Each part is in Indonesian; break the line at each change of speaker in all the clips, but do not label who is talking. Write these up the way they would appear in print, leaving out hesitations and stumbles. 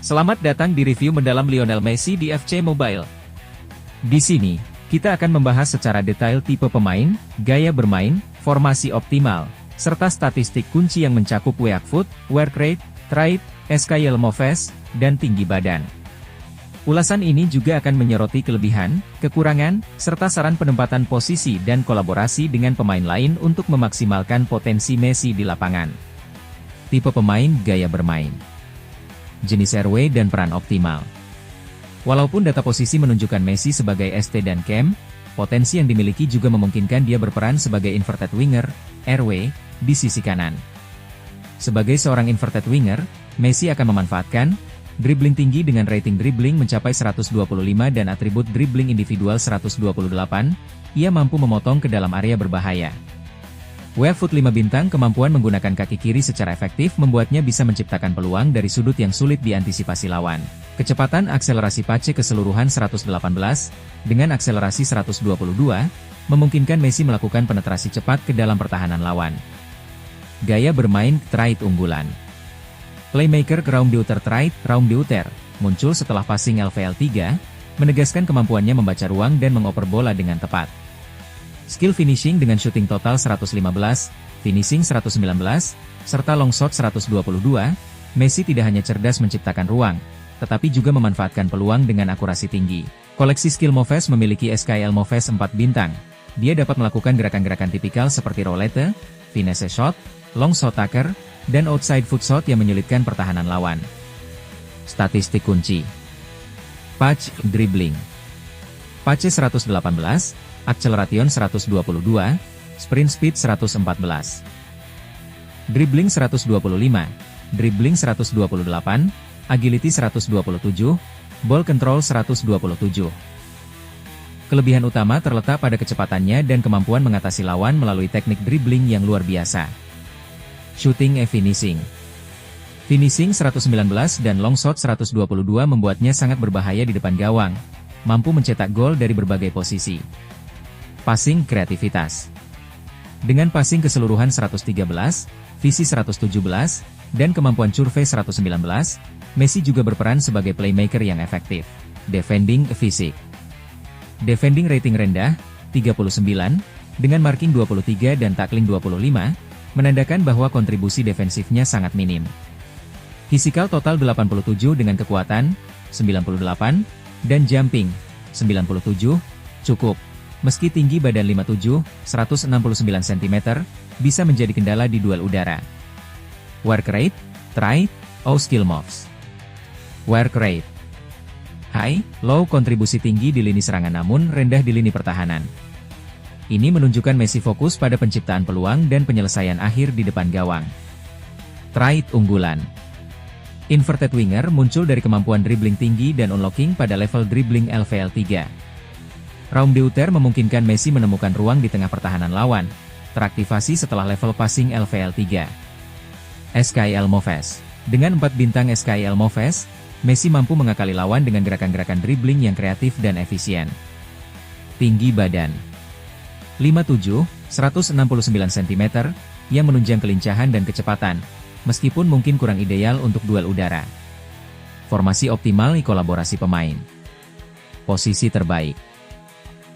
Selamat datang di review mendalam Lionel Messi di FC Mobile. Di sini, kita akan membahas secara detail tipe pemain, gaya bermain, formasi optimal, serta statistik kunci yang mencakup weak foot, work rate, trait, SKL Moves, dan tinggi badan. Ulasan ini juga akan menyoroti kelebihan, kekurangan, serta saran penempatan posisi dan kolaborasi dengan pemain lain untuk memaksimalkan potensi Messi di lapangan. Tipe pemain, gaya bermain, jenis RW dan peran optimal. Walaupun data posisi menunjukkan Messi sebagai ST dan KM, potensi yang dimiliki juga memungkinkan dia berperan sebagai inverted winger, RW, di sisi kanan. Sebagai seorang inverted winger, Messi akan memanfaatkan dribbling tinggi dengan rating dribbling mencapai 125 dan atribut dribbling individual 128, ia mampu memotong ke dalam area berbahaya. Weak foot 5 bintang, kemampuan menggunakan kaki kiri secara efektif membuatnya bisa menciptakan peluang dari sudut yang sulit diantisipasi lawan. Kecepatan akselerasi Pace keseluruhan 118, dengan akselerasi 122, memungkinkan Messi melakukan penetrasi cepat ke dalam pertahanan lawan. Gaya bermain, trait unggulan. Playmaker Raumdeuter trait, Raumdeuter, muncul setelah passing LVL3, menegaskan kemampuannya membaca ruang dan mengoper bola dengan tepat. Skill finishing dengan shooting total 115, finishing 119, serta long shot 122, Messi tidak hanya cerdas menciptakan ruang, tetapi juga memanfaatkan peluang dengan akurasi tinggi. Koleksi skill Moves memiliki SKL Moves 4 bintang. Dia dapat melakukan gerakan-gerakan tipikal seperti roulette, finesse shot, long shot taker, dan outside foot shot yang menyulitkan pertahanan lawan. Statistik kunci. Pace, dribbling. Pace 118, acceleration 122, sprint speed 114. Dribbling 125, dribbling 128, agility 127, ball control 127. Kelebihan utama terletak pada kecepatannya dan kemampuan mengatasi lawan melalui teknik dribbling yang luar biasa. Shooting and finishing. Finishing 119 dan long shot 122 membuatnya sangat berbahaya di depan gawang, mampu mencetak gol dari berbagai posisi. Passing, kreativitas. Dengan passing keseluruhan 113, visi 117, dan kemampuan curve 119, Messi juga berperan sebagai playmaker yang efektif. Defending, fisik. Defending rating rendah, 39, dengan marking 23 dan tackling 25, menandakan bahwa kontribusi defensifnya sangat minim. Physical total 87 dengan kekuatan, 98, dan jumping, 97, cukup. Meski tinggi badan 57, 169 cm, bisa menjadi kendala di duel udara. Work rate, trait, skill moves. Work rate. High, low, kontribusi tinggi di lini serangan namun rendah di lini pertahanan. Ini menunjukkan Messi fokus pada penciptaan peluang dan penyelesaian akhir di depan gawang. Trait unggulan. Inverted winger muncul dari kemampuan dribbling tinggi dan unlocking pada level dribbling LVL3. Raumdeuter memungkinkan Messi menemukan ruang di tengah pertahanan lawan, teraktivasi setelah level passing LVL3. SKL Moves. Dengan 4 bintang SKL Moves, Messi mampu mengakali lawan dengan gerakan-gerakan dribbling yang kreatif dan efisien. Tinggi badan. 57, 169 cm, yang menunjang kelincahan dan kecepatan, meskipun mungkin kurang ideal untuk duel udara. Formasi optimal, kolaborasi pemain. Posisi terbaik.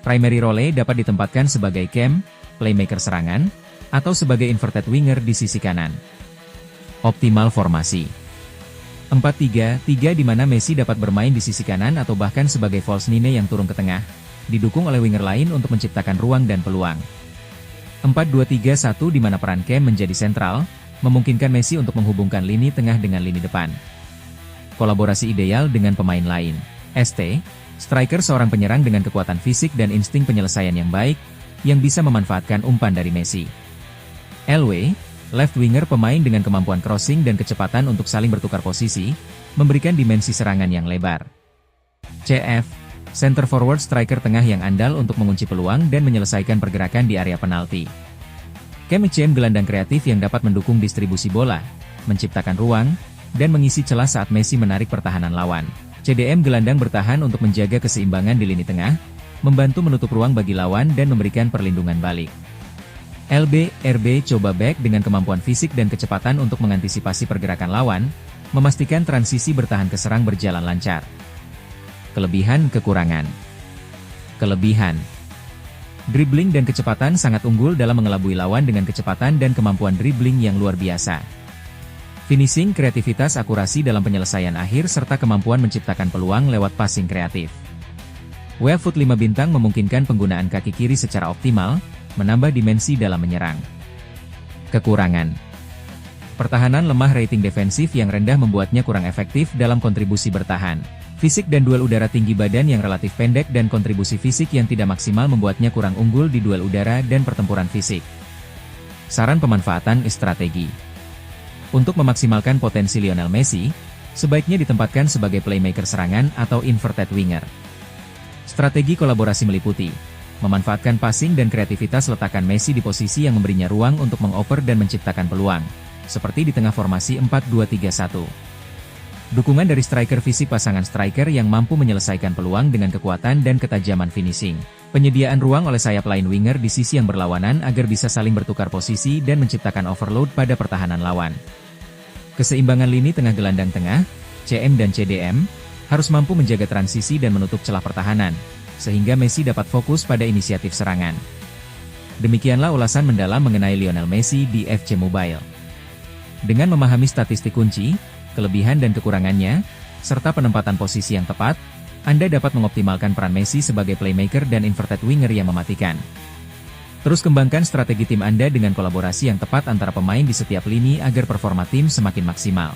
Primary role dapat ditempatkan sebagai KM, playmaker serangan, atau sebagai inverted winger di sisi kanan. Optimal formasi. 4-3-3 di mana Messi dapat bermain di sisi kanan atau bahkan sebagai false nine yang turun ke tengah, didukung oleh winger lain untuk menciptakan ruang dan peluang. 4-2-3-1 di mana peran KM menjadi sentral, memungkinkan Messi untuk menghubungkan lini tengah dengan lini depan. Kolaborasi ideal dengan pemain lain. ST, striker seorang penyerang dengan kekuatan fisik dan insting penyelesaian yang baik, yang bisa memanfaatkan umpan dari Messi. LW, left winger pemain dengan kemampuan crossing dan kecepatan untuk saling bertukar posisi, memberikan dimensi serangan yang lebar. CF, center forward striker tengah yang andal untuk mengunci peluang dan menyelesaikan pergerakan di area penalti. KM gelandang kreatif yang dapat mendukung distribusi bola, menciptakan ruang, dan mengisi celah saat Messi menarik pertahanan lawan. CDM gelandang bertahan untuk menjaga keseimbangan di lini tengah, membantu menutup ruang bagi lawan dan memberikan perlindungan balik. LB, RB coba back dengan kemampuan fisik dan kecepatan untuk mengantisipasi pergerakan lawan, Memastikan transisi bertahan ke serang berjalan lancar. Kelebihan kekurangan. Kelebihan. Dribbling dan kecepatan sangat unggul dalam mengelabui lawan dengan kecepatan dan kemampuan dribbling yang luar biasa. Finishing, kreativitas, akurasi dalam penyelesaian akhir serta kemampuan menciptakan peluang lewat passing kreatif. Weafoot 5 bintang memungkinkan penggunaan kaki kiri secara optimal, menambah dimensi dalam menyerang. Kekurangan. Pertahanan lemah, rating defensif yang rendah membuatnya kurang efektif dalam kontribusi bertahan. Fisik dan duel udara, tinggi badan yang relatif pendek dan kontribusi fisik yang tidak maksimal membuatnya kurang unggul di duel udara dan pertempuran fisik. Saran pemanfaatan strategi. Untuk memaksimalkan potensi Lionel Messi, sebaiknya ditempatkan sebagai playmaker serangan atau inverted winger. Strategi kolaborasi meliputi memanfaatkan passing dan kreativitas, letakkan Messi di posisi yang memberinya ruang untuk mengoper dan menciptakan peluang, seperti di tengah formasi 4-2-3-1. Dukungan dari striker, fisik pasangan striker yang mampu menyelesaikan peluang dengan kekuatan dan ketajaman finishing. Penyediaan ruang oleh sayap line winger di sisi yang berlawanan agar bisa saling bertukar posisi dan menciptakan overload pada pertahanan lawan. Keseimbangan lini tengah, gelandang tengah, CM dan CDM, harus mampu menjaga transisi dan menutup celah pertahanan, sehingga Messi dapat fokus pada inisiatif serangan. Demikianlah ulasan mendalam mengenai Lionel Messi di FC Mobile. Dengan memahami statistik kunci, kelebihan dan kekurangannya, serta penempatan posisi yang tepat, Anda dapat mengoptimalkan peran Messi sebagai playmaker dan inverted winger yang mematikan. Terus kembangkan strategi tim Anda dengan kolaborasi yang tepat antara pemain di setiap lini agar performa tim semakin maksimal.